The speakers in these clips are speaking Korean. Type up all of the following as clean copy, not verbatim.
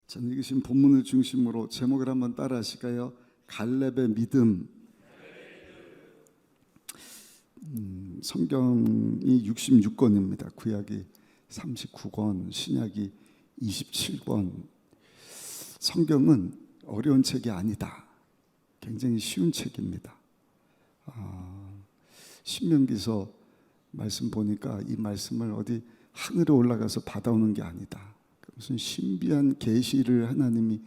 저는 읽으신 본문을 중심으로 제목을 한번 따라 하실까요? 갈렙의 믿음. 성경이 66권입니다. 구약이 39권, 신약이 27권. 성경은 어려운 책이 아니다. 굉장히 쉬운 책입니다. 신명기서 말씀 보니까 이 말씀을 어디 하늘에 올라가서 받아오는 게 아니다. 무슨 신비한 계시를 하나님이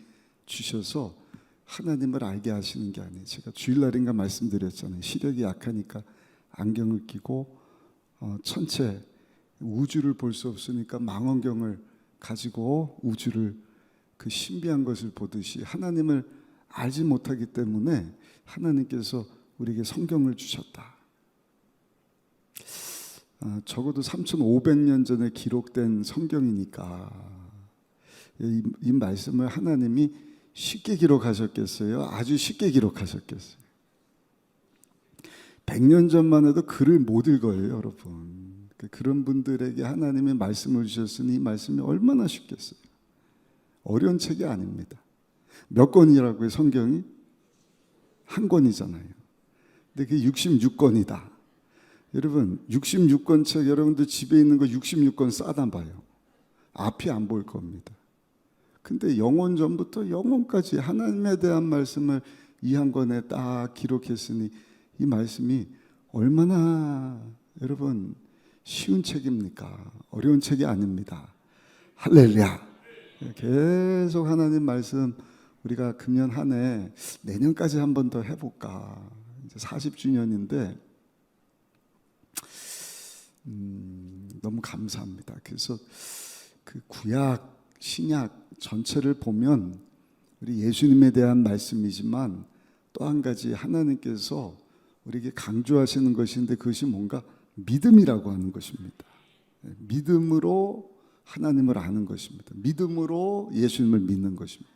주셔서 하나님을 알게 하시는 게 아니에요. 제가 주일날인가 말씀드렸잖아요. 시력이 약하니까 안경을 끼고 천체 우주를 볼 수 없으니까 망원경을 가지고 우주를 그 신비한 것을 보듯이 하나님을 알지 못하기 때문에 하나님께서 우리에게 성경을 주셨다. 적어도 3,500년 전에 기록된 성경이니까 이 말씀을 하나님이 쉽게 기록하셨겠어요? 아주 쉽게 기록하셨겠어요? 100년 전만 해도 글을 못 읽어요, 여러분. 그런 분들에게 하나님의 말씀을 주셨으니 이 말씀이 얼마나 쉽겠어요? 어려운 책이 아닙니다. 몇 권이라고요, 성경이? 한 권이잖아요. 근데 그게 66권이다. 여러분, 66권 책, 여러분들 집에 있는 거 66권 싸다 봐요. 앞이 안 보일 겁니다. 근데 영원 전부터 영원까지 하나님에 대한 말씀을 이 한 권에 딱 기록했으니 이 말씀이 얼마나 여러분 쉬운 책입니까? 어려운 책이 아닙니다. 할렐루야. 계속 하나님 말씀 우리가 금년 한 해 내년까지 한 번 더 해볼까. 이제 40주년인데 너무 감사합니다. 그래서 그 구약 신약 전체를 보면 우리 예수님에 대한 말씀이지만 또 한 가지 하나님께서 우리에게 강조하시는 것인데 그것이 뭔가 믿음이라고 하는 것입니다. 믿음으로 하나님을 아는 것입니다. 믿음으로 예수님을 믿는 것입니다.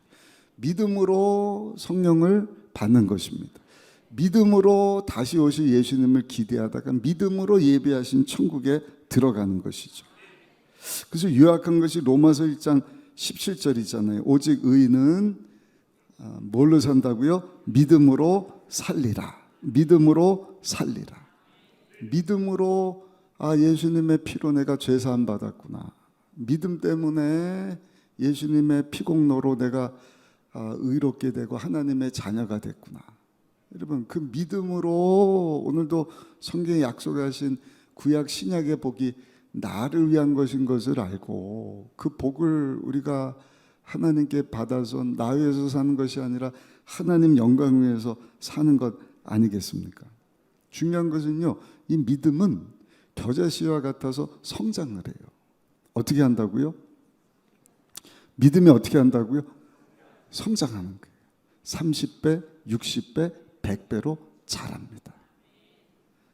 믿음으로 성령을 받는 것입니다. 믿음으로 다시 오실 예수님을 기대하다가 믿음으로 예배하신 천국에 들어가는 것이죠. 그래서 요약한 것이 로마서 1장 17절이잖아요. 오직 의인은 뭘로 산다고요? 믿음으로 살리라. 믿음으로 살리라. 믿음으로 예수님의 피로 내가 죄사함 받았구나. 믿음 때문에 예수님의 피공로로 내가 의롭게 되고 하나님의 자녀가 됐구나. 여러분 그 믿음으로 오늘도 성경에 약속하신 구약 신약의 복이 나를 위한 것인 것을 알고 그 복을 우리가 하나님께 받아서 나 위해서 사는 것이 아니라 하나님 영광 위해서 사는 것 아니겠습니까? 중요한 것은요, 이 믿음은 겨자씨와 같아서 성장을 해요. 어떻게 한다고요? 믿음이 어떻게 한다고요? 성장하는 거예요. 30배, 60배, 100배로 자랍니다.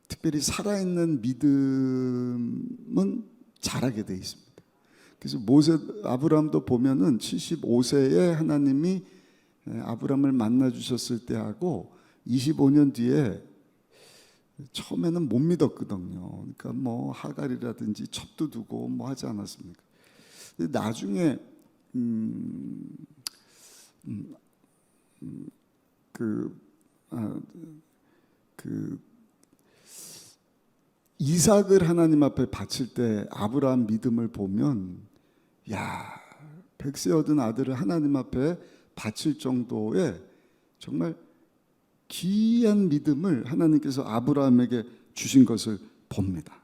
특별히 살아있는 믿음은 자라게 돼 있습니다. 그래서 아브라함도 보면은 75세에 하나님이 아브라함을 만나 주셨을 때하고 25년 뒤에 처음에는 못 믿었거든요. 그러니까 뭐 하갈이라든지 첩도 두고 뭐 하지 않았습니까? 근데 나중에 이삭을 하나님 앞에 바칠 때 아브라함 믿음을 보면 100세 얻은 아들을 하나님 앞에 바칠 정도의 정말 귀한 믿음을 하나님께서 아브라함에게 주신 것을 봅니다.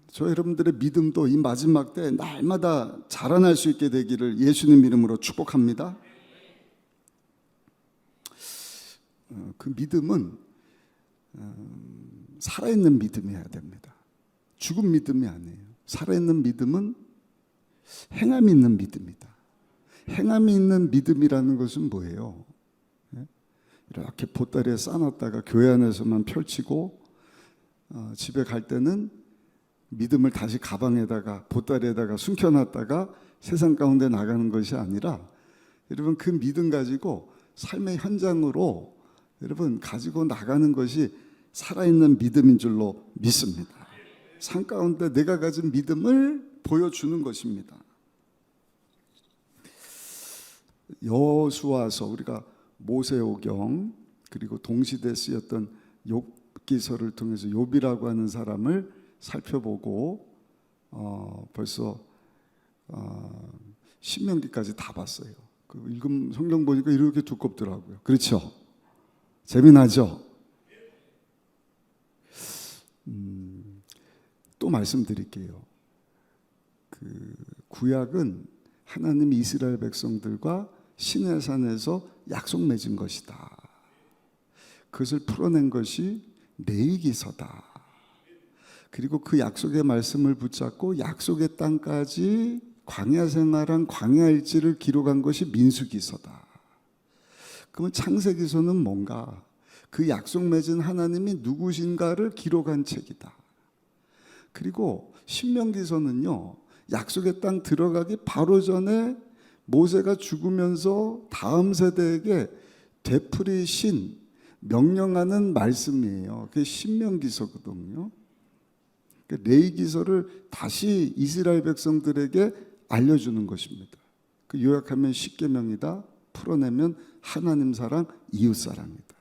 저 여러분들의 믿음도 이 마지막 때 날마다 자라날 수 있게 되기를 예수님 이름으로 축복합니다. 그 믿음은 살아있는 믿음이어야 됩니다. 죽은 믿음이 아니에요. 살아있는 믿음은 행함이 있는 믿음이다. 행함이 있는 믿음이라는 것은 뭐예요? 이렇게 보따리에 싸놨다가 교회 안에서만 펼치고 집에 갈 때는 믿음을 다시 가방에다가 보따리에다가 숨겨놨다가 세상 가운데 나가는 것이 아니라 여러분 그 믿음 가지고 삶의 현장으로 여러분 가지고 나가는 것이 살아있는 믿음인 줄로 믿습니다. 삶 가운데 내가 가진 믿음을 보여주는 것입니다. 여호수아서, 우리가 모세오경 그리고 동시대에 쓰였던 욥기서를 통해서 욥이라고 하는 사람을 살펴보고 벌써 신명기까지 다 봤어요. 그 읽음 성경 보니까 이렇게 두껍더라고요. 그렇죠? 재미나죠? 또 말씀드릴게요. 그 구약은 하나님이 이스라엘 백성들과 시내산에서 약속 맺은 것이다. 그것을 풀어낸 것이 레위기서다. 그리고 그 약속의 말씀을 붙잡고 약속의 땅까지 광야 생활한 광야 일지를 기록한 것이 민수기서다. 그러면 창세기서는 뭔가? 그 약속 맺은 하나님이 누구신가를 기록한 책이다. 그리고 신명기서는요, 약속의 땅 들어가기 바로 전에 모세가 죽으면서 다음 세대에게 되풀이신 명령하는 말씀이에요. 그게 신명기서거든요. 레위기서를 다시 이스라엘 백성들에게 알려주는 것입니다. 그 요약하면 십계명이다. 풀어내면 하나님 사랑, 이웃 사랑이다.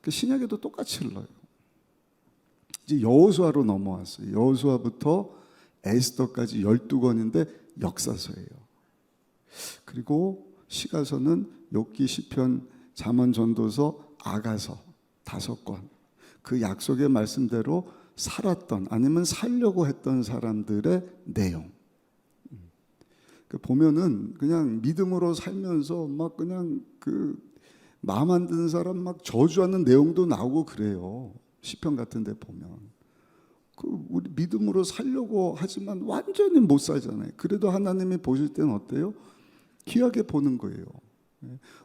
신약에도 똑같이 흘러요. 이제 여호수아로 넘어왔어요. 여호수아부터 에스더까지 12권인데 역사서예요. 그리고 시가서는 욥기, 시편, 잠언, 전도서, 아가서 5권. 그 약속의 말씀대로 살았던 아니면 살려고 했던 사람들의 내용. 보면은 그냥 믿음으로 살면서 막 그냥 그 마음 안 드는 사람 막 저주하는 내용도 나오고 그래요. 시편 같은 데 보면. 우리 믿음으로 살려고 하지만 완전히 못 살잖아요. 그래도 하나님이 보실 때는 어때요? 귀하게 보는 거예요.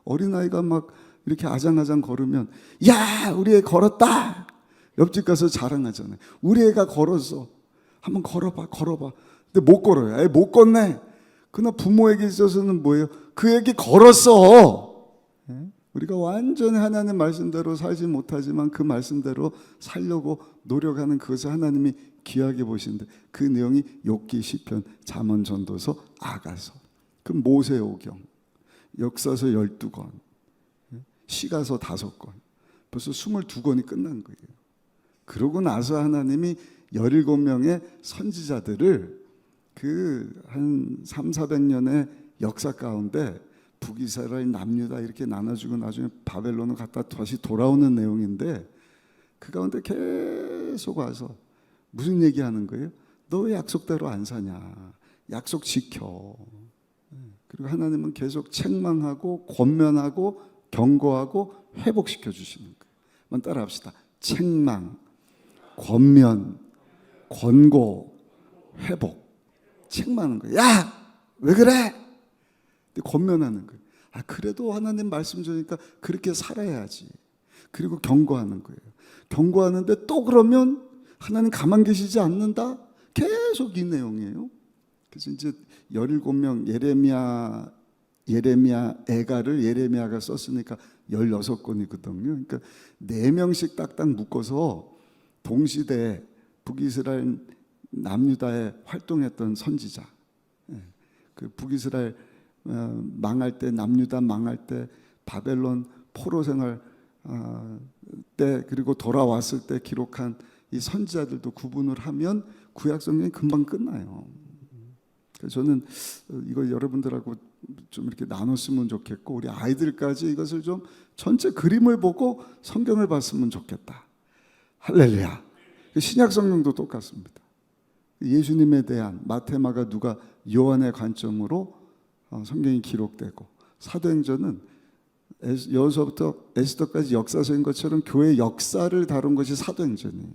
어린아이가 막 이렇게 아장아장 걸으면, 야, 우리 애 걸었다! 옆집 가서 자랑하잖아요. 우리 애가 걸었어. 한번 걸어봐. 근데 못 걸어요. 애 못 걷네. 그러나 부모에게 있어서는 뭐예요? 그 애기 걸었어. 우리가 완전히 하나님 말씀대로 살지 못하지만 그 말씀대로 살려고 노력하는 그것을 하나님이 귀하게 보시는데, 그 내용이 욥기, 시편, 잠언, 전도서, 아가서, 그 모세오경, 역사서 12권, 시가서 5권, 벌써 22권이 끝난 거예요. 그러고 나서 하나님이 17명의 선지자들을 그 한 300~400년의 역사 가운데 북이스라엘, 남유다 이렇게 나눠주고 나중에 바벨론을 갔다 다시 돌아오는 내용인데, 그 가운데 계속 와서 무슨 얘기하는 거예요? 너 왜 약속대로 안 사냐? 약속 지켜. 그리고 하나님은 계속 책망하고 권면하고 경고하고 회복시켜 주시는 거예요. 한번 따라 합시다. 책망, 권면, 권고, 회복. 책망하는 거예요. 야! 왜 그래? 권면하는 거예요. 그래도 하나님 말씀 주니까 그렇게 살아야지. 그리고 경고하는 거예요. 경고하는데 또 그러면 하나님 가만 계시지 않는다? 계속 이 내용이에요. 그래서 이제 17명 예레미야 애가를 예레미야가 썼으니까 16권이거든요. 그러니까 4명씩 딱딱 묶어서 동시대에 북이스라엘, 남유다에 활동했던 선지자, 그 북이스라엘 망할 때, 남유다 망할 때, 바벨론 포로 생활 때, 그리고 돌아왔을 때 기록한 이 선지자들도 구분을 하면 구약 성경이 금방 끝나요. 그래서 저는 이거 여러분들하고 좀 이렇게 나눴으면 좋겠고, 우리 아이들까지 이것을 좀 전체 그림을 보고 성경을 봤으면 좋겠다. 할렐루야. 신약 성경도 똑같습니다. 예수님에 대한 마태, 마가, 누가, 요한의 관점으로 성경이 기록되고, 사도행전은 여호수아부터 에스더까지 역사서인 것처럼 교회 역사를 다룬 것이 사도행전이에요.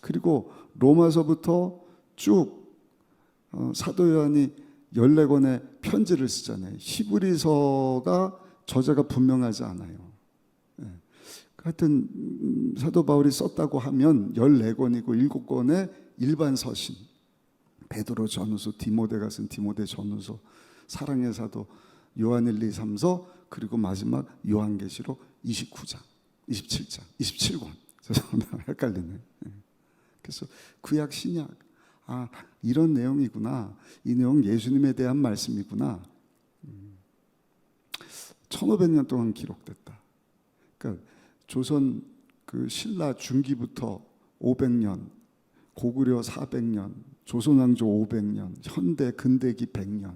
그리고 로마서부터 쭉 사도 요한이 14권의 편지를 쓰잖아요. 히브리서가 저자가 분명하지 않아요. 하여튼 사도 바울이 썼다고 하면 14권이고 7권의 일반 서신, 베드로 전후서, 디모데가 쓴 디모데 전후서, 사랑의 사도 요한 1, 2, 3서, 그리고 마지막 요한계시록 29장, 27장, 27권. 죄송합니다. 헷갈리네. 그래서 구약 신약 아, 이런 내용이구나. 이 내용 예수님에 대한 말씀이구나. 1500년 동안 기록됐다. 그러니까 조선 그 신라 중기부터 500년, 고구려 400년, 조선왕조 500년, 현대 근대기 100년.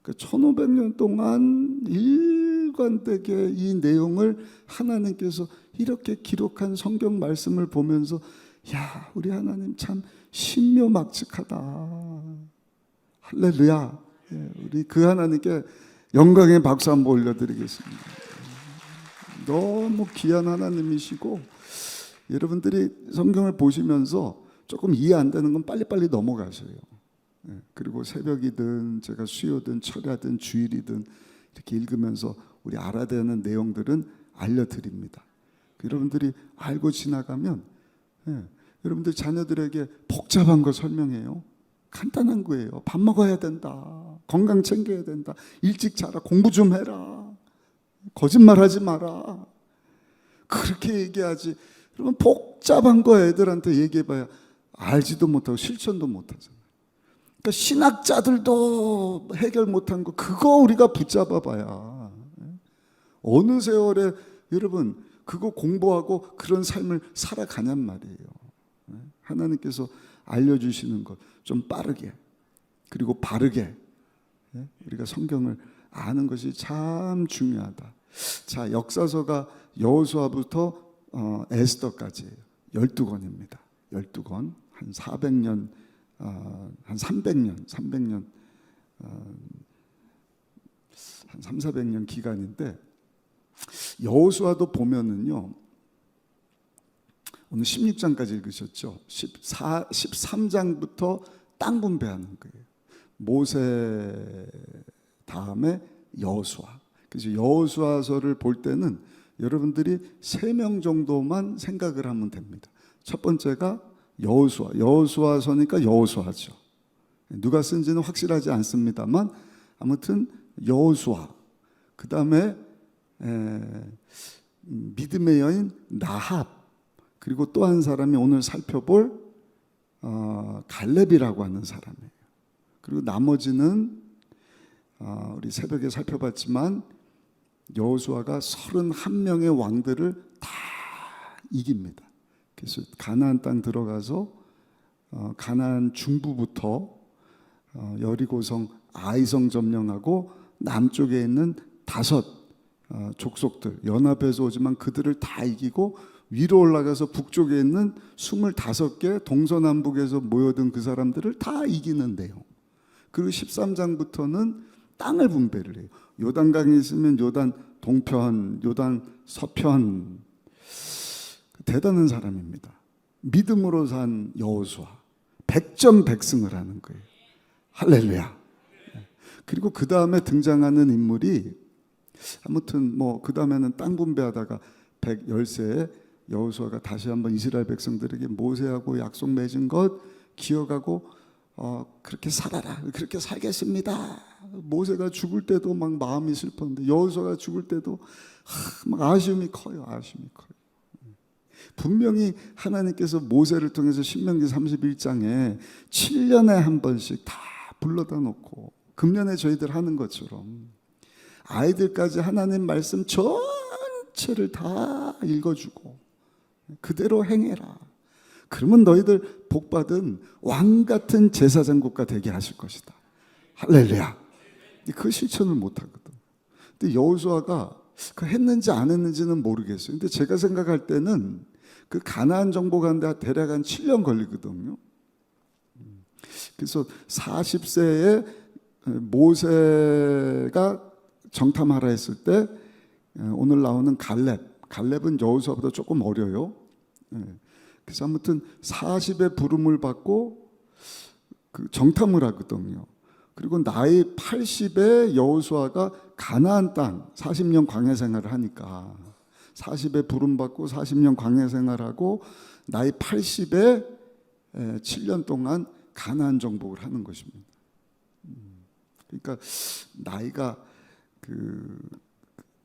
그 1500년 동안 일관되게 이 내용을 하나님께서 이렇게 기록한 성경 말씀을 보면서 야, 우리 하나님 참 신묘막측하다. 할렐루야. 우리 그 하나님께 영광의 박수 한번 올려드리겠습니다. 너무 귀한 하나님이시고, 여러분들이 성경을 보시면서 조금 이해 안 되는 건 빨리빨리 넘어가셔요. 그리고 새벽이든 제가 수요든 철야든 주일이든 이렇게 읽으면서 우리 알아야 되는 내용들은 알려드립니다. 여러분들이 알고 지나가면 여러분들 자녀들에게 복잡한 거 설명해요. 간단한 거예요. 밥 먹어야 된다. 건강 챙겨야 된다. 일찍 자라. 공부 좀 해라. 거짓말하지 마라. 그렇게 얘기하지. 그러면 복잡한 거 애들한테 얘기해봐야 알지도 못하고 실천도 못하잖아요. 그러니까 신학자들도 해결 못한 거 그거 우리가 붙잡아봐야 어느 세월에 여러분 그거 공부하고 그런 삶을 살아가냔 말이에요. 하나님께서 알려주시는 것 좀 빠르게 그리고 바르게 우리가 성경을 아는 것이 참 중요하다. 자, 역사서가 여호수아부터 에스더까지예요. 12권입니다. 12권 한 400년 한 300년 한 3, 400년 기간인데 여호수아도 보면은요. 오늘 16장까지 읽으셨죠? 13장부터 땅 분배하는 거예요. 모세 다음에 여호수아. 그래서 여호수아서를 볼 때는 여러분들이 3명 정도만 생각을 하면 됩니다. 첫 번째가 여호수아. 여호수아서니까 여호수아죠. 누가 쓴지는 확실하지 않습니다만 아무튼 여호수아. 그 다음에 믿음의 여인 나합. 그리고 또 한 사람이 오늘 살펴볼 갈렙이라고 하는 사람이에요. 그리고 나머지는 우리 새벽에 살펴봤지만 여호수아가 31명의 왕들을 다 이깁니다. 그래서 가나안 땅 들어가서 가나안 중부부터 여리고성 아이성 점령하고 남쪽에 있는 5 족속들 연합해서 오지만 그들을 다 이기고 위로 올라가서 북쪽에 있는 25개 동서남북에서 모여든 그 사람들을 다 이기는 내용. 그리고 13장부터는 땅을 분배를 해요. 요단강이 있으면 요단 동편, 요단 서편. 대단한 사람입니다. 믿음으로 산 여호수아. 백전백승을 하는 거예요. 할렐루야. 그리고 그 다음에 등장하는 인물이 아무튼 뭐 그 다음에는 땅 분배하다가 110세에 여호수아가 다시 한번 이스라엘 백성들에게 모세하고 약속 맺은 것 기억하고 그렇게 살아라. 그렇게 살겠습니다. 모세가 죽을 때도 막 마음이 슬펐는데 여호수아가 죽을 때도 막 아쉬움이 커요. 아쉬움이 커요. 분명히 하나님께서 모세를 통해서 신명기 31장에 7년에 한 번씩 다 불러다 놓고 금년에 저희들 하는 것처럼 아이들까지 하나님 말씀 전체를 다 읽어주고 그대로 행해라. 그러면 너희들 복받은 왕같은 제사장국가 되게 하실 것이다. 할렐루야. 그 실천을 못하거든. 근데 여호수아가 그 했는지 안 했는지는 모르겠어요. 근데 제가 생각할 때는 그 가나안 정복 가는데 대략 한 7년 걸리거든요. 그래서 40세에 모세가 정탐하라 했을 때 오늘 나오는 갈렙은 여호수아보다 조금 어려요. 그래서 아무튼 40의 부름을 받고 그 정탐을 하거든요. 그리고 나이 80에 여호수아가 가나안 땅 40년 광야 생활을 하니까 40에 부름 받고 40년 광야 생활하고 나이 80에 7년 동안 가나안 정복을 하는 것입니다. 그러니까 나이가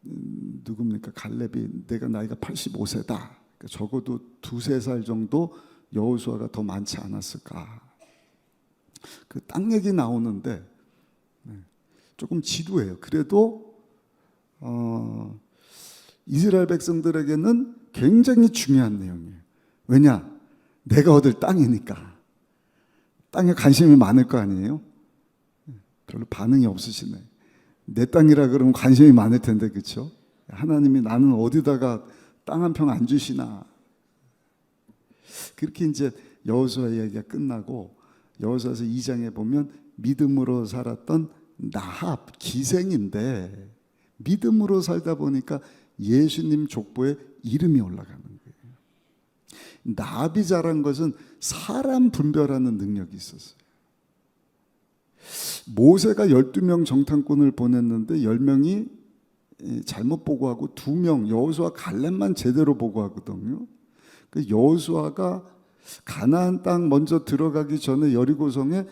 누굽니까? 갈렙이 내가 나이가 85세다. 그러니까 적어도 2-3살 정도 여호수아가 더 많지 않았을까. 그 땅 얘기 나오는데 조금 지루해요. 그래도 이스라엘 백성들에게는 굉장히 중요한 내용이에요. 왜냐? 내가 얻을 땅이니까. 땅에 관심이 많을 거 아니에요? 별로 반응이 없으시네. 내 땅이라 그러면 관심이 많을 텐데, 그렇죠? 하나님이 나는 어디다가 땅 한 평 안 주시나. 그렇게 이제 여호수아 이야기가 끝나고 여호수아서 2장에 보면 믿음으로 살았던 나합 기생인데 믿음으로 살다 보니까 예수님 족보에 이름이 올라가는 거예요. 나합이 잘한 것은 사람 분별하는 능력이 있었어요. 모세가 12명 정탐꾼을 보냈는데 10명이 잘못 보고하고 2명 여호수아 갈렙만 제대로 보고하거든요. 여호수아가 가나안 땅 먼저 들어가기 전에 여리고성에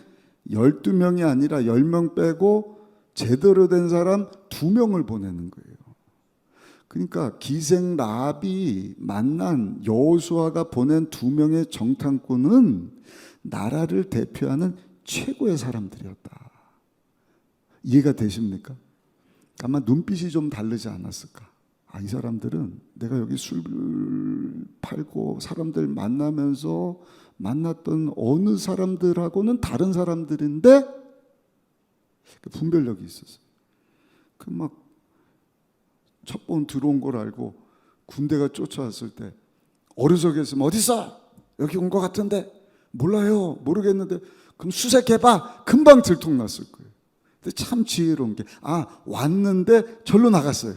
12명이 아니라 10명 빼고 제대로 된 사람 2명을 보내는 거예요. 그러니까 기생 라합이 만난 여호수아가 보낸 2명의 정탐꾼은 나라를 대표하는 최고의 사람들이었다. 이해가 되십니까? 아마 눈빛이 좀 다르지 않았을까? 이 사람들은 내가 여기 술 팔고 사람들 만나면서 만났던 어느 사람들하고는 다른 사람들인데 분별력이 있었어요. 그 막 첫 번 들어온 걸 알고 군대가 쫓아왔을 때 어리석였으면 어디 있어? 여기 온 것 같은데 몰라요. 모르겠는데 그럼 수색해봐. 금방 들통났을 거예요. 근데 참 지혜로운 게 왔는데 절로 나갔어요.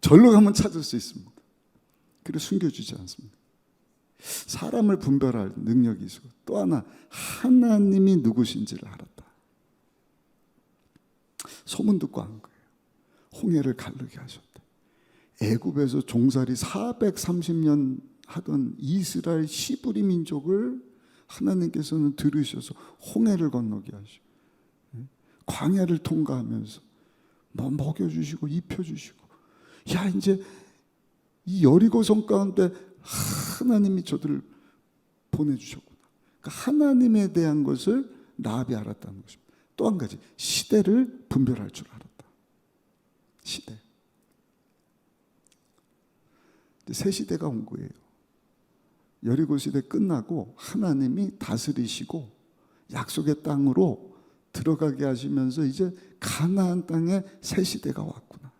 절로 가면 찾을 수 있습니다. 그래서 숨겨주지 않습니다. 사람을 분별할 능력이 있고 또 하나 하나님이 누구신지를 알았다. 소문 듣고 한 거예요. 홍해를 가르게 하셨다. 애굽에서 종살이 430년 하던 이스라엘 시브리 민족을 하나님께서는 들으셔서 홍해를 건너게 하시고 광야를 통과하면서 먹여주시고 입혀주시고 이제 이 여리고성 가운데 하나님이 저들을 보내주셨구나. 그러니까 하나님에 대한 것을 라합이 알았다는 것입니다. 또 한 가지 시대를 분별할 줄 알았다. 시대. 새 시대가 온 거예요. 여리고 시대 끝나고 하나님이 다스리시고 약속의 땅으로 들어가게 하시면서 이제 가나안 땅에 새 시대가 왔구나.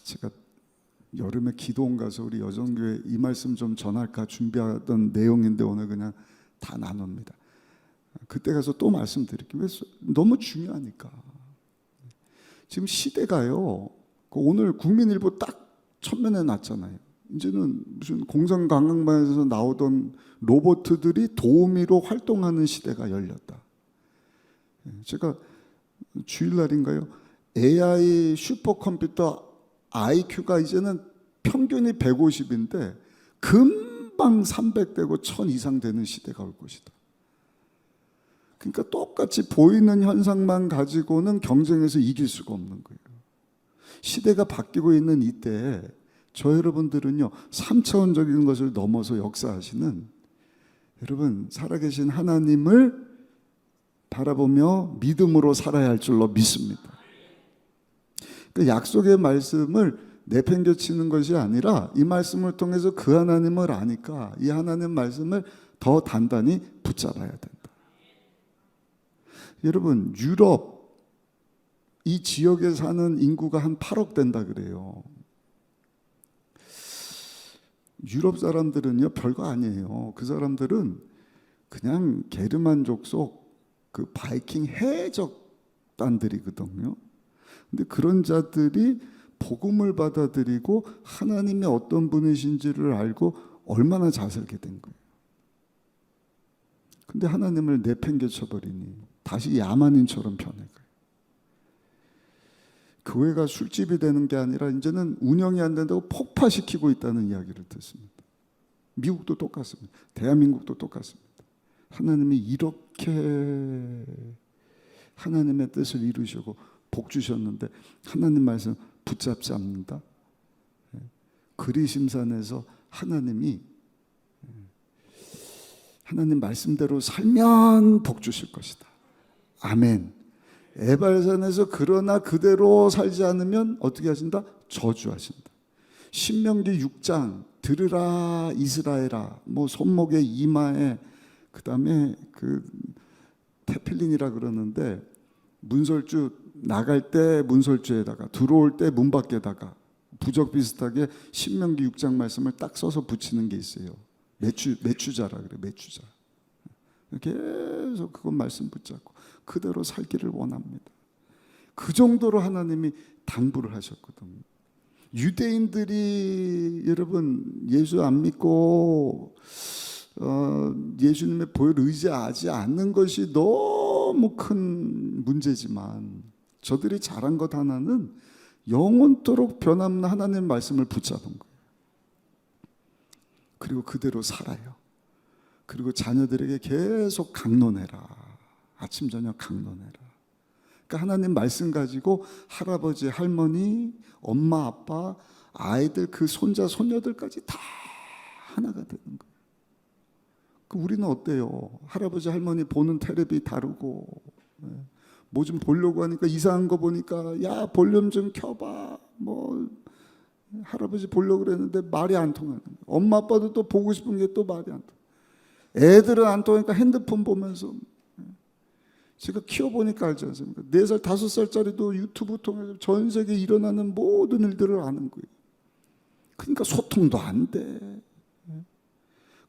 제가 여름에 기도원 가서 우리 여정교회 이 말씀 좀 전할까 준비하던 내용인데 오늘 그냥 다 나눕니다. 그때 가서 또 말씀드릴게요. 너무 중요하니까. 지금 시대가요. 오늘 국민일보 딱 첫면에 났잖아요. 이제는 무슨 공상과학관에서 나오던 로봇들이 도우미로 활동하는 시대가 열렸다. 제가 주일날인가요? AI 슈퍼컴퓨터 IQ가 이제는 평균이 150인데 금방 300되고 1000 이상 되는 시대가 올 것이다. 그러니까 똑같이 보이는 현상만 가지고는 경쟁에서 이길 수가 없는 거예요. 시대가 바뀌고 있는 이때에 저 여러분들은요 3차원적인 것을 넘어서 역사하시는 여러분 살아계신 하나님을 바라보며 믿음으로 살아야 할 줄로 믿습니다. 그 약속의 말씀을 내팽겨치는 것이 아니라 이 말씀을 통해서 그 하나님을 아니까 이 하나님 말씀을 더 단단히 붙잡아야 된다. 여러분 유럽 이 지역에 사는 인구가 한 8억 된다 그래요. 유럽 사람들은요 별거 아니에요. 그 사람들은 그냥 게르만족 속 그 바이킹 해적단들이거든요. 근데 그런 자들이 복음을 받아들이고 하나님이 어떤 분이신지를 알고 얼마나 잘 살게 된 거예요. 근데 하나님을 내팽개쳐 버리니 다시 야만인처럼 변해가요. 교회가 술집이 되는 게 아니라 이제는 운영이 안 된다고 폭파시키고 있다는 이야기를 듣습니다. 미국도 똑같습니다. 대한민국도 똑같습니다. 하나님이 이렇게 하나님의 뜻을 이루시고 복 주셨는데 하나님 말씀 붙잡지 않는다. 하나님 말씀대로 살면 복 주실 것이다. 아멘. 에발산에서 그러나 그대로 살지 않으면 어떻게 하신다? 저주하신다. 신명기 6장 들으라 이스라엘아, 뭐 손목에 이마에, 그 다음에 그 테필린이라 그러는데, 문설주 나갈 때 문설주에다가 들어올 때 문 밖에다가 부적 비슷하게 신명기 6장 말씀을 딱 써서 붙이는 게 있어요. 매추자라 그래. 매추자. 계속 그건 말씀 붙잡고 그대로 살기를 원합니다. 그 정도로 하나님이 당부를 하셨거든요. 유대인들이 여러분 예수 안 믿고 예수님의 보혈을 의지하지 않는 것이 너무 큰 문제지만, 저들이 잘한 것 하나는 영원토록 변함없는 하나님의 말씀을 붙잡은 거예요. 그리고 그대로 살아요. 그리고 자녀들에게 계속 강론해라. 아침 저녁 강론해라. 그러니까 하나님 말씀 가지고 할아버지, 할머니, 엄마, 아빠, 아이들, 그 손자, 손녀들까지 다 하나가 되는 거예요. 우리는 어때요? 할아버지, 할머니 보는 텔레비 다르고, 뭐 좀 보려고 하니까 이상한 거 보니까 야 볼륨 좀 켜봐, 뭐 할아버지 보려고 그랬는데 말이 안 통하는 거예요. 엄마 아빠도 또 보고 싶은 게 또 말이 안 통해요. 애들은 안 통하니까 핸드폰 보면서, 제가 키워보니까 알지 않습니까? 4살, 5살짜리도 유튜브 통해서 전 세계에 일어나는 모든 일들을 아는 거예요. 그러니까 소통도 안 돼.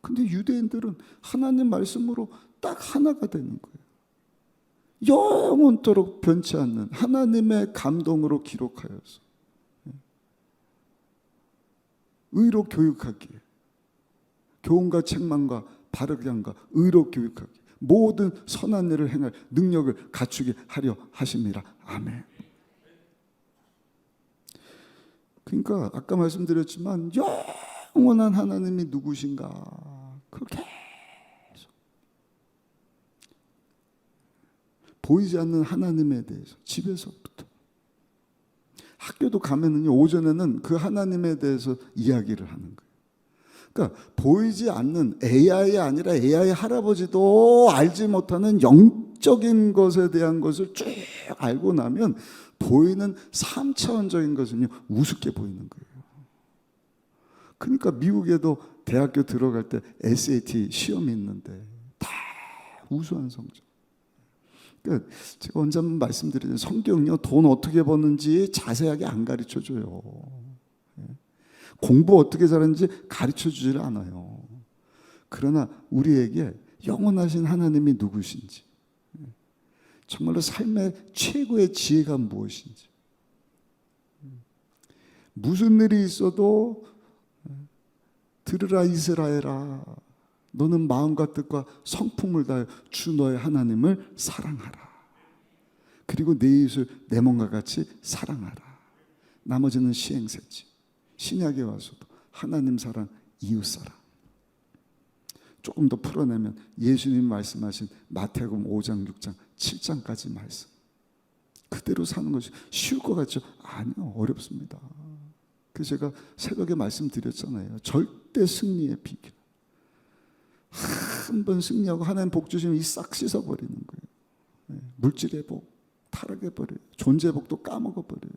근데 유대인들은 하나님 말씀으로 딱 하나가 되는 거예요. 영원토록 변치 않는 하나님의 감동으로 기록하여서 의로 교육하기에, 교훈과 책망과 바르게 함과 의로 교육하기에 모든 선한 일을 행할 능력을 갖추게 하려 하심이라. 아멘. 그러니까 아까 말씀드렸지만 영원한 하나님이 누구신가, 그렇게 보이지 않는 하나님에 대해서 집에서부터 학교도 가면은요, 오전에는 그 하나님에 대해서 이야기를 하는 거예요. 그러니까 보이지 않는, AI 아니라 AI 할아버지도 알지 못하는 영적인 것에 대한 것을 쭉 알고 나면 보이는 3차원적인 것은요 우습게 보이는 거예요. 그러니까 미국에도 대학교 들어갈 때 SAT 시험이 있는데 다 우수한 성적. 그러니까 제가 언제 한번 말씀드리는, 성경요 돈 어떻게 버는지 자세하게 안 가르쳐줘요. 공부 어떻게 잘하는지 가르쳐주질 않아요. 그러나 우리에게 영원하신 하나님이 누구신지, 정말로 삶의 최고의 지혜가 무엇인지, 무슨 일이 있어도 들으라 이스라엘아, 너는 마음과 뜻과 성품을 다하여 주 너의 하나님을 사랑하라. 그리고 내 이웃을 내 몸과 같이 사랑하라. 나머지는 시행세지. 신약에 와서도 하나님 사랑, 이웃 사랑. 조금 더 풀어내면 예수님 말씀하신 마태복음 5장, 6장, 7장까지 말씀 그대로 사는 것이 쉬울 것 같죠? 아니요, 어렵습니다. 그래서 제가 새벽에 말씀드렸잖아요. 절대 승리의 비결. 한 번 승리하고 하나님 복 주시면 이 싹 씻어버리는 거예요. 물질의 복, 타락의 버려요. 존재의 복도 까먹어버려요.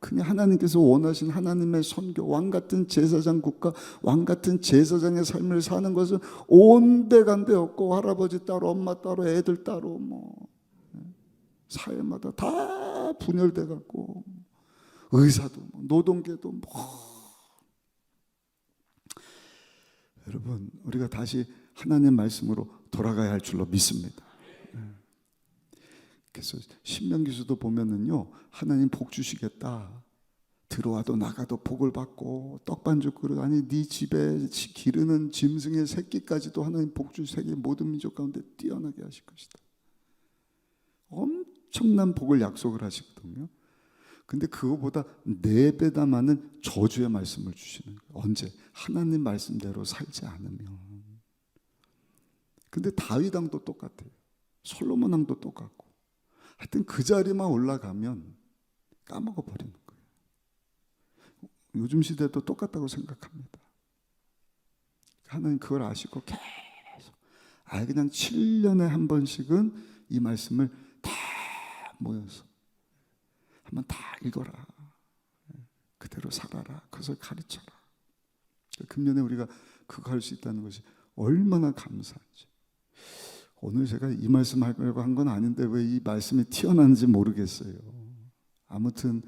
그냥 하나님께서 원하신 하나님의 선교, 왕같은 제사장 국가, 왕같은 제사장의 삶을 사는 것은 온데간데 없고, 할아버지 따로, 엄마 따로, 애들 따로, 뭐 사회마다 다 분열돼 갖고, 의사도 노동계도 여러분, 우리가 다시 하나님의 말씀으로 돌아가야 할 줄로 믿습니다. 그래서 신명기서도 보면은요, 하나님 복 주시겠다. 들어와도 나가도 복을 받고, 떡반죽 그릇, 아니 네 집에 기르는 짐승의 새끼까지도 하나님 복 주시, 세계 모든 민족 가운데 뛰어나게 하실 것이다. 엄청난 복을 약속을 하시거든요. 근데 그거보다 4배나 많은 저주의 말씀을 주시는 거예요. 언제? 하나님 말씀대로 살지 않으면. 근데 다윗 왕도 똑같아요. 솔로몬 왕도 똑같고. 하여튼 그 자리만 올라가면 까먹어버리는 거예요. 요즘 시대도 똑같다고 생각합니다. 하나님 그걸 아시고 계속 아예 그냥 7년에 한 번씩은 이 말씀을 다 모여서 한번 다 읽어라. 그대로 살아라. 그것을 가르쳐라. 금년에 우리가 그거 할 수 있다는 것이 얼마나 감사한지. 오늘 제가 이 말씀 하려고 한 건 아닌데 왜 이 말씀이 튀어나오는지 모르겠어요. 아무튼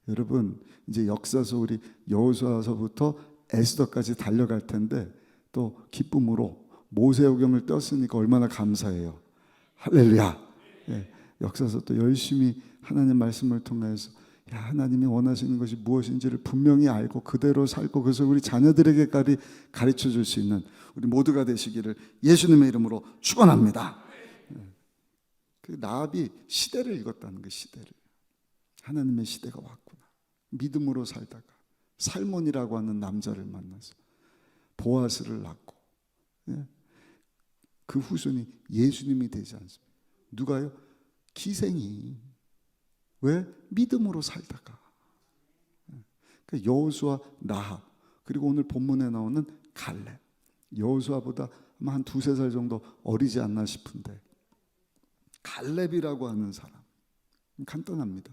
여러분 이제 역사서 우리 여호수아서부터 에스더까지 달려갈 텐데 또 기쁨으로 모세오경을 떴으니까 얼마나 감사해요. 할렐루야. 예, 역사서 또 열심히 하나님 말씀을 통해서 하나님이 원하시는 것이 무엇인지를 분명히 알고 그대로 살고 그래서 우리 자녀들에게까지 가르쳐 줄 수 있는 우리 모두가 되시기를 예수님의 이름으로 축원합니다. 그 나압이 시대를 읽었다는 거, 시대를. 하나님의 시대가 왔구나. 믿음으로 살다가 살몬이라고 하는 남자를 만나서 보아스를 낳고, 그 후손이 예수님이 되지 않습니까? 누가요? 기생이. 왜? 믿음으로 살다가. 그러니까 여호수아, 라합, 그리고 오늘 본문에 나오는 갈렙. 여호수아보다 아마 한 2-3살 정도 어리지 않나 싶은데 갈렙이라고 하는 사람, 간단합니다.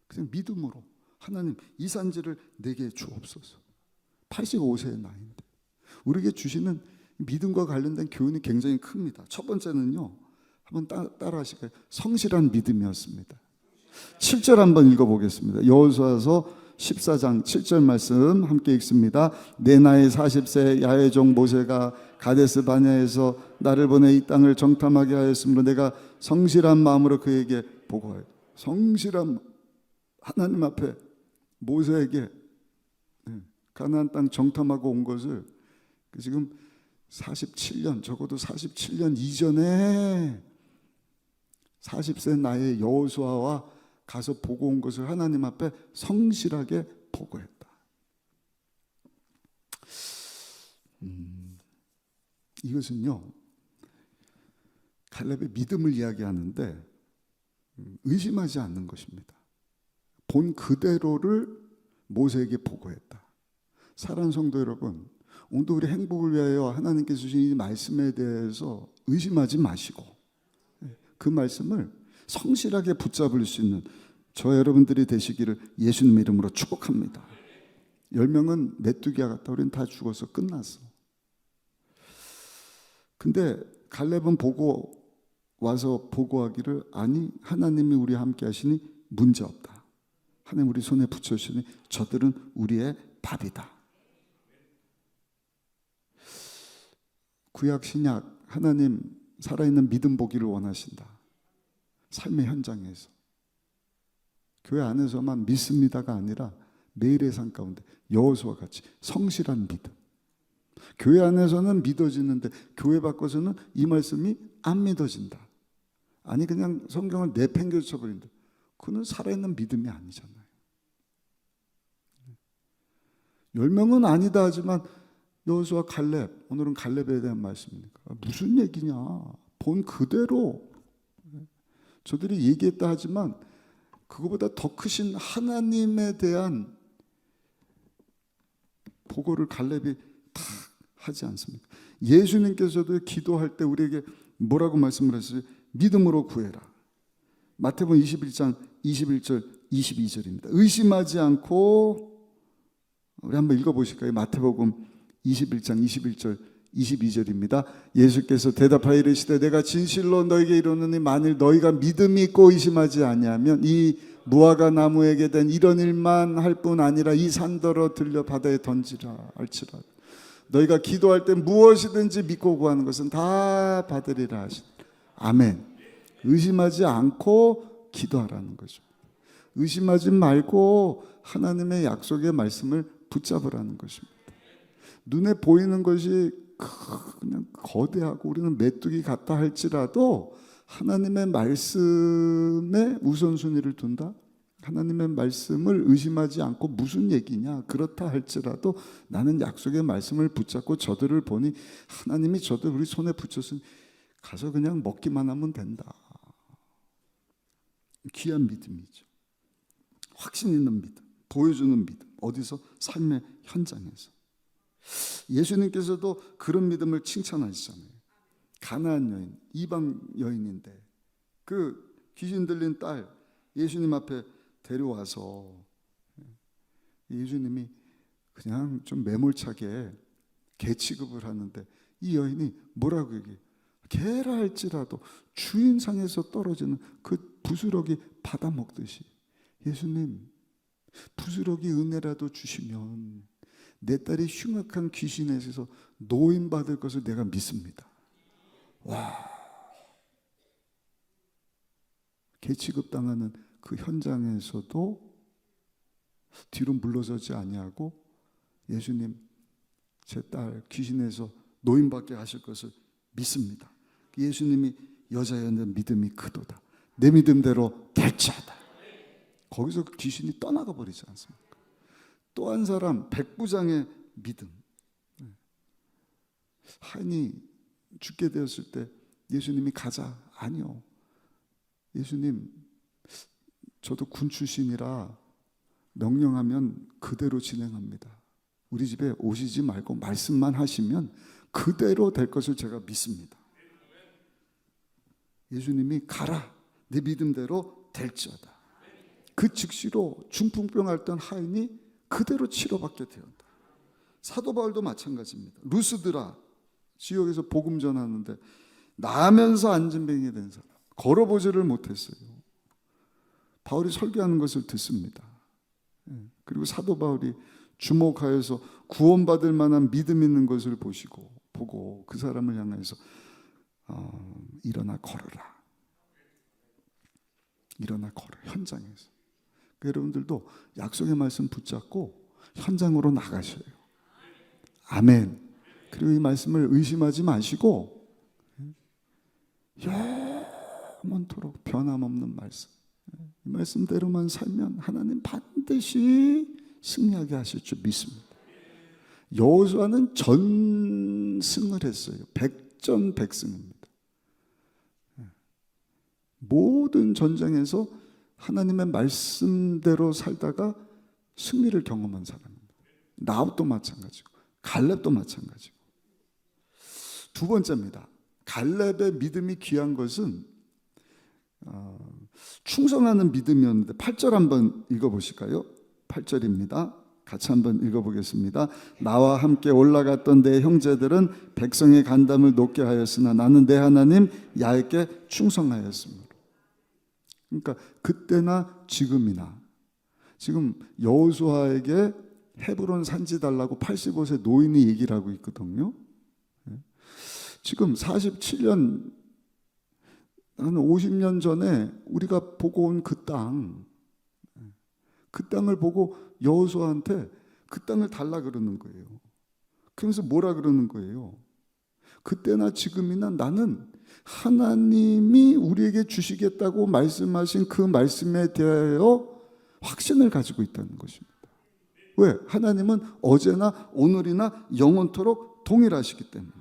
그냥 믿음으로 하나님 이 산지를 내게 주옵소서. 85세의 나이인데 우리에게 주시는 믿음과 관련된 교훈이 굉장히 큽니다. 첫 번째는요, 한번 따라 하실까요? 성실한 믿음이었습니다. 7절 한번 읽어보겠습니다. 여호수아서 14장 7절 말씀 함께 읽습니다. 내 나이 40세 야훼 종 모세가 가데스 바냐에서 나를 보내 이 땅을 정탐하게 하였으므로 내가 성실한 마음으로 그에게 보고하여. 성실한 하나님 앞에 모세에게 가나안 땅 정탐하고 온 것을 지금 47년, 적어도 47년 이전에 40세 나이의 여호수아와 가서 보고 온 것을 하나님 앞에 성실하게 보고했다. 이것은요, 갈렙의 믿음을 이야기하는데 의심하지 않는 것입니다. 본 그대로를 모세에게 보고했다. 사랑하는 성도 여러분, 오늘도 우리 행복을 위하여 하나님께서 주신 이 말씀에 대해서 의심하지 마시고 그 말씀을 성실하게 붙잡을 수 있는 저 여러분들이 되시기를 예수님의 이름으로 축복합니다. 10명은 메뚜기와 같다. 우리는 다 죽어서 끝났어. 근데 갈렙은 보고 와서 보고하기를, 아니 하나님이 우리와 함께 하시니 문제없다. 하나님 우리 손에 붙여주시니 저들은 우리의 밥이다. 구약 신약 하나님 살아있는 믿음 보기를 원하신다. 삶의 현장에서 교회 안에서만 믿습니다가 아니라 매일의 삶 가운데 여호수아 같이 성실한 믿음. 교회 안에서는 믿어지는데 교회 밖에서는 이 말씀이 안 믿어진다. 아니 그냥 성경을 내팽개쳐 버린다. 그는 살아있는 믿음이 아니잖아요. 10명은 아니다 하지만 여호수아, 갈렙, 오늘은 갈렙에 대한 말씀이니까 무슨 얘기냐. 본 그대로 저들이 얘기했다 하지만 그거보다 더 크신 하나님에 대한 보고를 갈렙이 다 하지 않습니까? 예수님께서도 기도할 때 우리에게 뭐라고 말씀을 했어요? 믿음으로 구해라. 마태복음 21장 21절 22절입니다. 의심하지 않고, 우리 한번 읽어보실까요? 마태복음 21장 21절 22절입니다. 예수께서 대답하여 이르시되 내가 진실로 너에게 이르노니 만일 너희가 믿음이 있고 의심하지 아니하면 이 무화과 나무에게 된 이런 일만 할 뿐 아니라 이 산더러 들려 바다에 던지라 할지라도 너희가 기도할 때 무엇이든지 믿고 구하는 것은 다 받으리라 하시니. 아멘. 의심하지 않고 기도하라는 거죠. 의심하지 말고 하나님의 약속의 말씀을 붙잡으라는 것입니다. 눈에 보이는 것이 그냥 거대하고 우리는 메뚜기 같다 할지라도 하나님의 말씀에 우선순위를 둔다. 하나님의 말씀을 의심하지 않고 무슨 얘기냐 그렇다 할지라도 나는 약속의 말씀을 붙잡고 저들을 보니 하나님이 저들 우리 손에 붙였으니 가서 그냥 먹기만 하면 된다. 귀한 믿음이죠. 확신 있는 믿음, 보여주는 믿음. 어디서? 삶의 현장에서. 예수님께서도 그런 믿음을 칭찬하시잖아요. 가나안 여인, 이방 여인인데 그 귀신 들린 딸 예수님 앞에 데려와서 예수님이 그냥 좀 매몰차게 개 취급을 하는데 이 여인이 뭐라고 얘기해요? 개라 할지라도 주인상에서 떨어지는 그 부스러기 받아먹듯이 예수님, 부스러기 은혜라도 주시면 내 딸이 흉악한 귀신에서 노인받을 것을 내가 믿습니다. 와, 개 취급당하는 그 현장에서도 뒤로 물러서지 아니하고 예수님, 제 딸 귀신에서 노인받게 하실 것을 믿습니다. 예수님이 여자여 내 믿음이 크도다. 내 믿음대로 될지어다. 거기서 그 귀신이 떠나가 버리지 않습니까? 또 한 사람 백부장의 믿음. 하인이 죽게 되었을 때 예수님이 가자. 아니요. 예수님, 저도 군 출신이라 명령하면 그대로 진행합니다. 우리 집에 오시지 말고 말씀만 하시면 그대로 될 것을 제가 믿습니다. 예수님이 가라. 내 믿음대로 될지어다. 그 즉시로 중풍병 앓던 하인이 그대로 치료받게 되었다. 사도 바울도 마찬가지입니다. 루스드라 지역에서 복음 전하는데 나면서 안진뱅이 된 사람, 걸어보지를 못했어요. 바울이 설교하는 것을 듣습니다. 그리고 사도 바울이 주목하여서 구원받을 만한 믿음 있는 것을 보고 그 사람을 향해서 일어나 걸어라. 일어나 걸어. 현장에서. 여러분들도 약속의 말씀 붙잡고 현장으로 나가셔요. 아멘. 그리고 이 말씀을 의심하지 마시고 영원토록 변함없는 말씀, 이 말씀대로만 살면 하나님 반드시 승리하게 하실 줄 믿습니다. 여호수아는 전승을 했어요. 백전백승입니다. 모든 전쟁에서 하나님의 말씀대로 살다가 승리를 경험한 사람입니다. 나봇도 마찬가지고 갈렙도 마찬가지고. 두 번째입니다. 갈렙의 믿음이 귀한 것은 충성하는 믿음이었는데 8절 한번 읽어보실까요? 8절입니다. 같이 한번 읽어보겠습니다. 나와 함께 올라갔던 내 형제들은 백성의 간담을 높게 하였으나 나는 내 하나님 야훼께 충성하였습니다. 그러니까 그때나 지금이나, 지금 여호수아에게 헤브론 산지 달라고 85세 노인이 얘기를 하고 있거든요. 지금 47년, 한 50년 전에 우리가 보고 온 그 땅을 보고 여호수아한테 그 땅을 달라 그러는 거예요. 그러면서 뭐라 그러는 거예요? 그때나 지금이나 나는 하나님이 우리에게 주시겠다고 말씀하신 그 말씀에 대하여 확신을 가지고 있다는 것입니다. 왜? 하나님은 어제나 오늘이나 영원토록 동일하시기 때문에.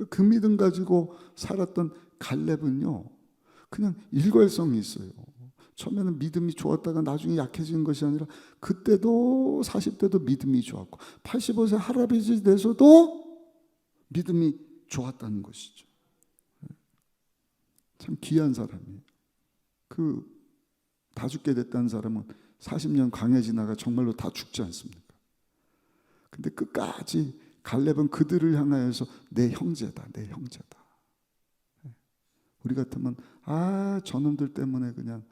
그 믿음 가지고 살았던 갈렙은요, 그냥 일관성이 있어요. 처음에는 믿음이 좋았다가 나중에 약해지는 것이 아니라 그때도 40대도 믿음이 좋았고 85세 할아버지 돼서도 믿음이 좋았다는 것이죠. 참 귀한 사람이에요. 다 죽게 됐다는 사람은 40년 광야 지나가 정말로 다 죽지 않습니까? 근데 끝까지 갈렙은 그들을 향하여서 내 형제다, 내 형제다. 우리 같으면 저놈들 때문에 그냥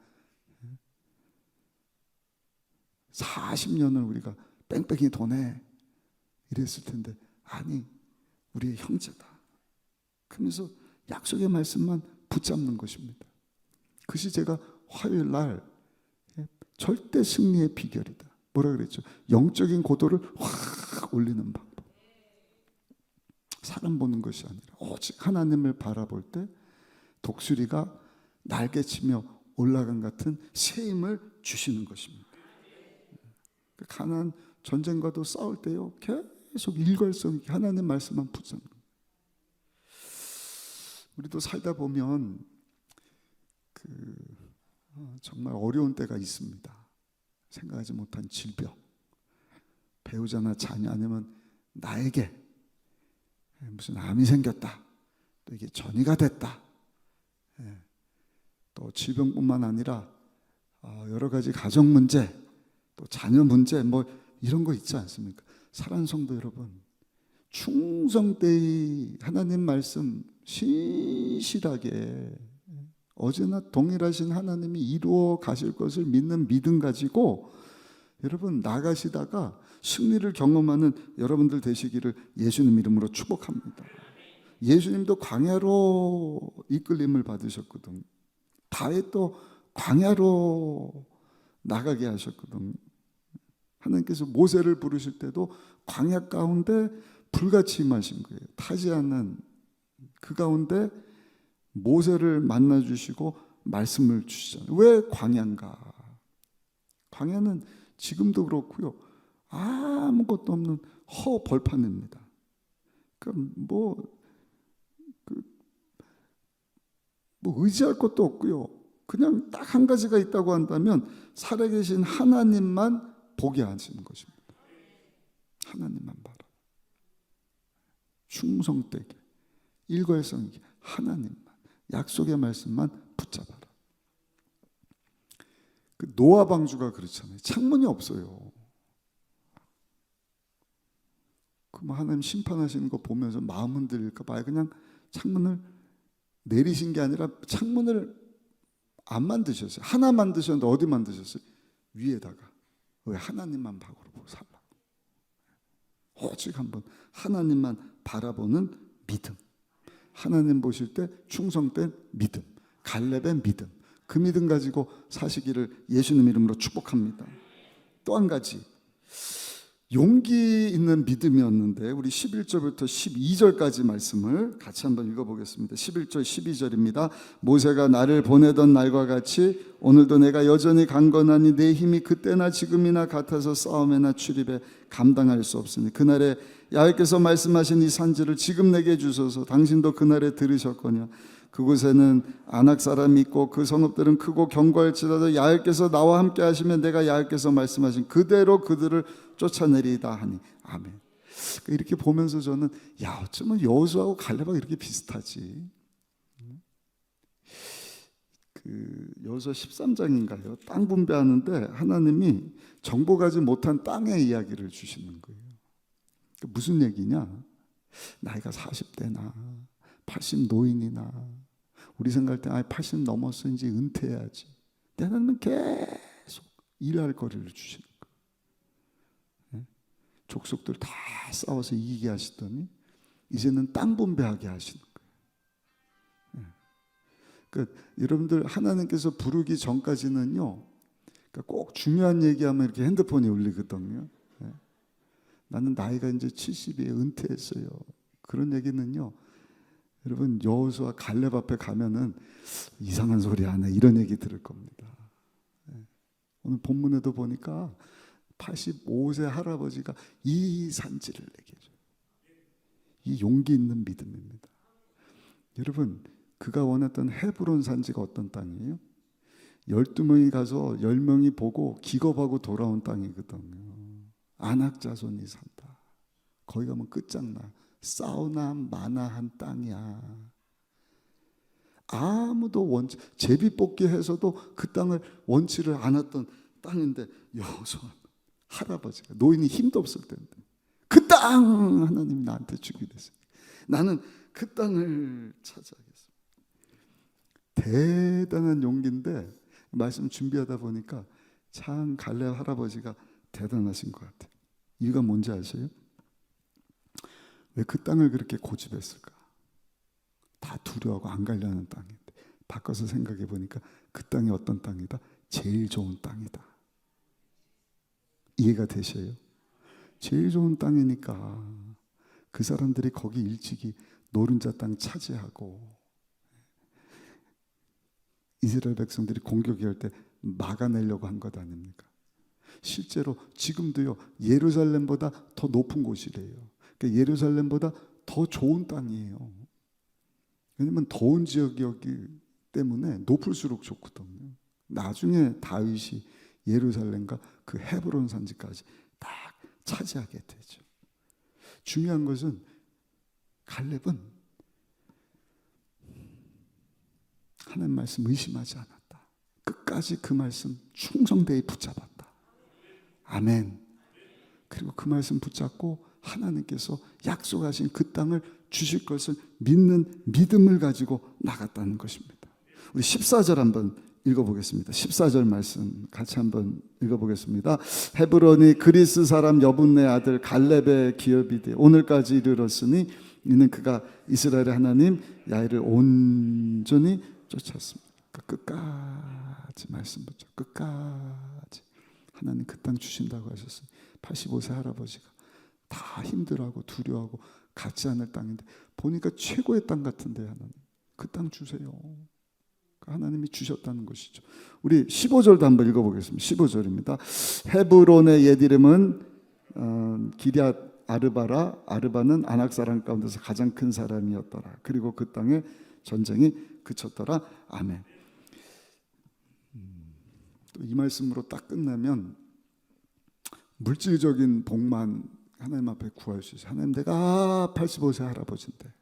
40년을 우리가 뺑뺑이 도네 이랬을 텐데, 아니 우리의 형제다. 그러면서 약속의 말씀만 붙잡는 것입니다. 그것이 제가 화요일 날 절대 승리의 비결이다. 뭐라 그랬죠? 영적인 고도를 확 올리는 방법. 사람 보는 것이 아니라 오직 하나님을 바라볼 때 독수리가 날개치며 올라간 같은 새 힘을 주시는 것입니다. 가나안 전쟁과도 싸울 때요, 계속 일관성 있게 하나님 말씀만 붙잡는 거예요. 우리도 살다 보면 정말 어려운 때가 있습니다. 생각하지 못한 질병, 배우자나 자녀, 아니면 나에게 무슨 암이 생겼다, 또 이게 전이가 됐다. 또 질병뿐만 아니라 여러 가지 가정 문제, 또 자녀 문제, 뭐 이런 거 있지 않습니까? 사랑하는 성도 여러분, 충성되이 하나님 말씀 신실하게 어제나 동일하신 하나님이 이루어 가실 것을 믿는 믿음 가지고 여러분 나가시다가 승리를 경험하는 여러분들 되시기를 예수님 이름으로 축복합니다. 예수님도 광야로 이끌림을 받으셨거든요. 다윗도 광야로 나가게 하셨거든요. 하나님께서 모세를 부르실 때도 광야 가운데 불같이 임하신 거예요. 타지 않는 그 가운데 모세를 만나 주시고 말씀을 주시잖아요. 왜 광야인가? 광야는 지금도 그렇고요. 아무것도 없는 허벌판입니다. 그러니까 뭐 의지할 것도 없고요. 그냥 딱 한 가지가 있다고 한다면 살아계신 하나님만 보게 하시는 것입니다. 하나님만 바라. 충성되게, 일거일성하게 하나님만, 약속의 말씀만 붙잡아라. 그 노아 방주가 그렇잖아요. 창문이 없어요. 그럼 하나님 심판하시는 거 보면서 마음 흔들릴까 봐요. 그냥 창문을 내리신 게 아니라 창문을 안 만드셨어요. 하나 만드셨는데 어디 만드셨어요? 위에다가. 왜? 하나님만 바라보고 살라고. 오직 한번 하나님만 바라보는 믿음. 하나님 보실 때 충성된 믿음, 갈렙의 믿음. 그 믿음 가지고 사시기를 예수님 이름으로 축복합니다. 또 한 가지 용기 있는 믿음이었는데 우리 11절부터 12절까지 말씀을 같이 한번 읽어보겠습니다. 11절 12절입니다. 모세가 나를 보내던 날과 같이 오늘도 내가 여전히 강건하니 내 힘이 그때나 지금이나 같아서 싸움에나 출입에 감당할 수 없으니 그날에 야훼께서 말씀하신 이 산지를 지금 내게 주소서. 당신도 그날에 들으셨거냐. 그곳에는 아낙 사람이 있고 그 성읍들은 크고 견고할지라도 야훼께서 나와 함께 하시면 내가 야훼께서 말씀하신 그대로 그들을 쫓아내리이다 하니. 아멘. 이렇게 보면서 저는 어쩌면 여호수아하고 갈렙하고 이렇게 비슷하지. 그 여호수아 13장인가요? 땅 분배하는데 하나님이 정복하지 못한 땅의 이야기를 주시는 거예요. 무슨 얘기냐? 나이가 40대나 80 노인이나 우리 생각할 때 80 넘었어 이제 은퇴해야지. 하나님은 계속 일할 거리를 주시는 거예요. 족속들 다 싸워서 이기게 하시더니 이제는 땅 분배하게 하시는 거예요. 그러니까 여러분들 하나님께서 부르기 전까지는요, 그러니까 꼭 중요한 얘기하면 이렇게 핸드폰이 울리거든요. 나는 나이가 이제 70이에 은퇴했어요. 그런 얘기는요, 여러분 여호수아 갈렙 앞에 가면은 이상한 소리 하네 이런 얘기 들을 겁니다. 오늘 본문에도 보니까 85세 할아버지가 이 산지를 내게 줘요. 이 용기 있는 믿음입니다. 여러분 그가 원했던 헤브론 산지가 어떤 땅이에요? 12명이 가서 10명이 보고 기겁하고 돌아온 땅이거든요. 아낙 자손이 산다. 거기 가면 끝장나. 사우나 마나한 땅이야. 아무도 제비 뽑기 해서도 그 땅을 원치를 않았던 땅인데 여호수아 할아버지가 노인이 힘도 없을 텐데 그 땅 하나님이 나한테 주게 됐어요. 나는 그 땅을 차지하겠습니다. 대단한 용기인데 말씀 준비하다 보니까 참 갈렙 할아버지가 대단하신 것 같아요. 이유가 뭔지 아세요? 왜 그 땅을 그렇게 고집했을까? 다 두려워하고 안 가려는 땅인데 바꿔서 생각해 보니까 그 땅이 어떤 땅이다? 제일 좋은 땅이다. 이해가 되셔요? 제일 좋은 땅이니까 그 사람들이 거기 일찍이 노른자 땅 차지하고 이스라엘 백성들이 공격을 할 때 막아내려고 한 것 아닙니까? 실제로 지금도요 예루살렘보다 더 높은 곳이래요. 그러니까 예루살렘보다 더 좋은 땅이에요. 왜냐면 더운 지역이었기 때문에 높을수록 좋거든요. 나중에 다윗이 예루살렘과 그 헤브론 산지까지 딱 차지하게 되죠. 중요한 것은 갈렙은 하나님 말씀 의심하지 않았다. 끝까지 그 말씀 충성되이 붙잡았다. 아멘. 그리고 그 말씀 붙잡고 하나님께서 약속하신 그 땅을 주실 것을 믿는 믿음을 가지고 나갔다는 것입니다. 우리 14절 한번 읽어보겠습니다. 14절 말씀 같이 한번 읽어보겠습니다. 헤브론이 그리스 사람 여분네 아들 갈렙의 기업이되 오늘까지 이르렀으니 이는 그가 이스라엘의 하나님 야훼를 온전히 쫓았습니다. 끝까지 말씀 붙여. 끝까지 하나님 그 땅 주신다고 하셨어요. 85세 할아버지가 다 힘들어하고 두려워하고 갖지 않을 땅인데 보니까 최고의 땅 같은데 하나님 그 땅 주세요. 하나님이 주셨다는 것이죠. 우리 15절도 한번 읽어보겠습니다. 15절입니다. 헤브론의 옛 이름은 기럇 아르바라. 아르바는 아낙 사람 가운데서 가장 큰 사람이었더라. 그리고 그 땅에 전쟁이 그쳤더라. 아멘. 또 이 말씀으로 딱 끝나면 물질적인 복만 하나님 앞에 구할 수 있어요. 하나님, 내가 85세 할아버지인데,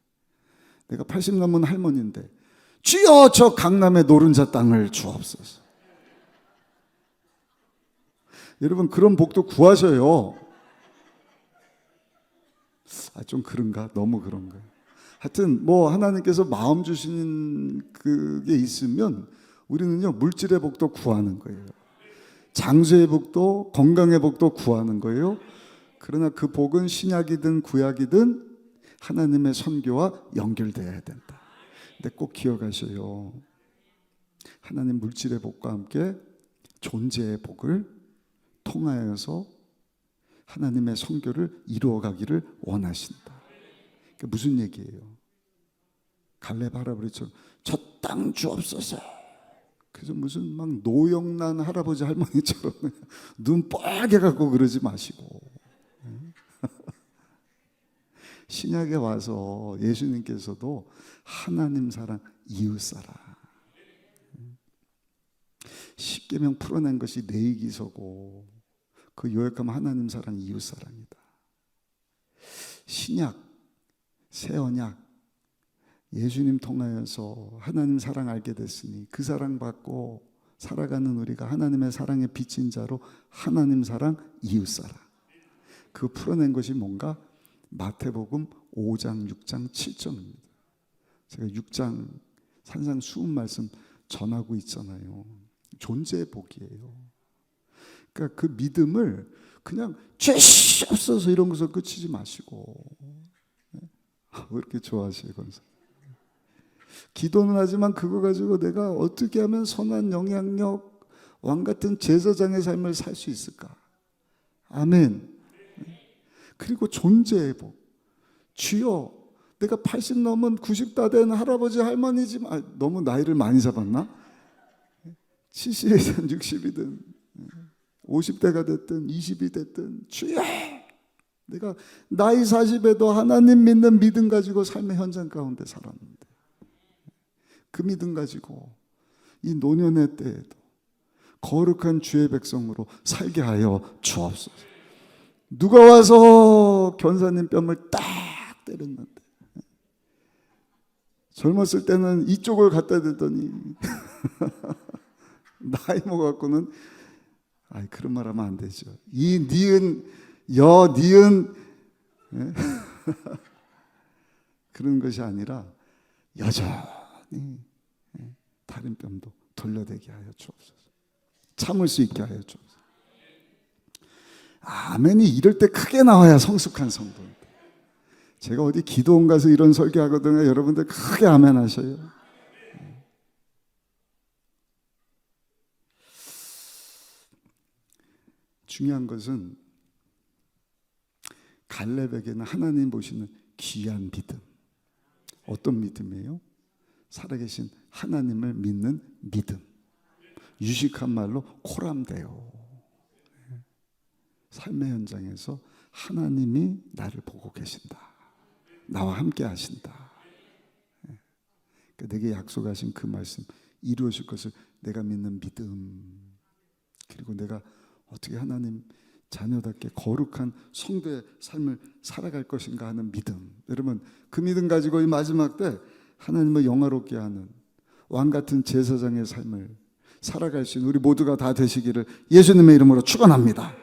내가 80 넘은 할머니인데 주여 저 강남의 노른자 땅을 주옵소서. 여러분 그런 복도 구하셔요. 좀 그런가? 너무 그런가? 하여튼 뭐 하나님께서 마음 주시는 그게 있으면 우리는요 물질의 복도 구하는 거예요. 장수의 복도, 건강의 복도 구하는 거예요. 그러나 그 복은 신약이든 구약이든 하나님의 선교와 연결되어야 된다. 근데 꼭 기억하셔요. 하나님 물질의 복과 함께 존재의 복을 통하여서 하나님의 선교를 이루어가기를 원하신다. 그게 무슨 얘기예요? 갈렙 할아버지처럼 저 땅 주옵소서. 그래서 무슨 막 노영란 할아버지 할머니처럼 눈 뻘게 갖고 그러지 마시고 신약에 와서 예수님께서도 하나님 사랑 이웃 사랑 십계명 풀어낸 것이 내 이기서고 그 요약하면 하나님 사랑 이웃 사랑이다. 신약 새 언약 예수님 통하여서 하나님 사랑 알게 됐으니 그 사랑 받고 살아가는 우리가 하나님의 사랑에 비친 자로 하나님 사랑 이웃 사랑 그 풀어낸 것이 뭔가? 마태복음 5장 6장 7절입니다. 제가 6장 산상수훈 말씀 전하고 있잖아요. 존재의 복이에요. 그러니까 그 믿음을 그냥 죄시 없어서 이런 것으로 끝이지 마시고 왜 이렇게 좋아하세요, 권사? 기도는 하지만 그거 가지고 내가 어떻게 하면 선한 영향력, 왕 같은 제사장의 삶을 살 수 있을까? 아멘. 그리고 존재의 복. 주여, 내가 80 넘은 90 다 된 할아버지 할머니지만 너무 나이를 많이 잡았나? 70이든 60이든 50대가 됐든 20이 됐든 주여, 내가 나이 40에도 하나님 믿는 믿음 가지고 삶의 현장 가운데 살았는데 그 믿음 가지고 이 노년의 때에도 거룩한 주의 백성으로 살게 하여 주옵소서. 누가 와서 권사님 뺨을 딱 때렸는데 젊었을 때는 이쪽을 갖다 대더니 나이 먹어갖고는 그런 말 하면 안 되죠. 이 니은 니은 그런 것이 아니라 여전히 다른 뺨도 돌려대게 하여 주옵소서. 참을 수 있게 하여 주옵소서. 아멘이 이럴 때 크게 나와야 성숙한 성도입니다. 제가 어디 기도원 가서 이런 설교하거든요. 여러분들 크게 아멘 하셔요. 중요한 것은 갈렙에게는 하나님 보시는 귀한 믿음. 어떤 믿음이에요? 살아계신 하나님을 믿는 믿음. 유식한 말로 코람데오. 삶의 현장에서 하나님이 나를 보고 계신다. 나와 함께 하신다. 그러니까 내게 약속하신 그 말씀 이루어질 것을 내가 믿는 믿음. 그리고 내가 어떻게 하나님 자녀답게 거룩한 성도의 삶을 살아갈 것인가 하는 믿음. 여러분 그 믿음 가지고 이 마지막 때 하나님을 영화롭게 하는 왕 같은 제사장의 삶을 살아갈 수 있는 우리 모두가 다 되시기를 예수님의 이름으로 축원합니다.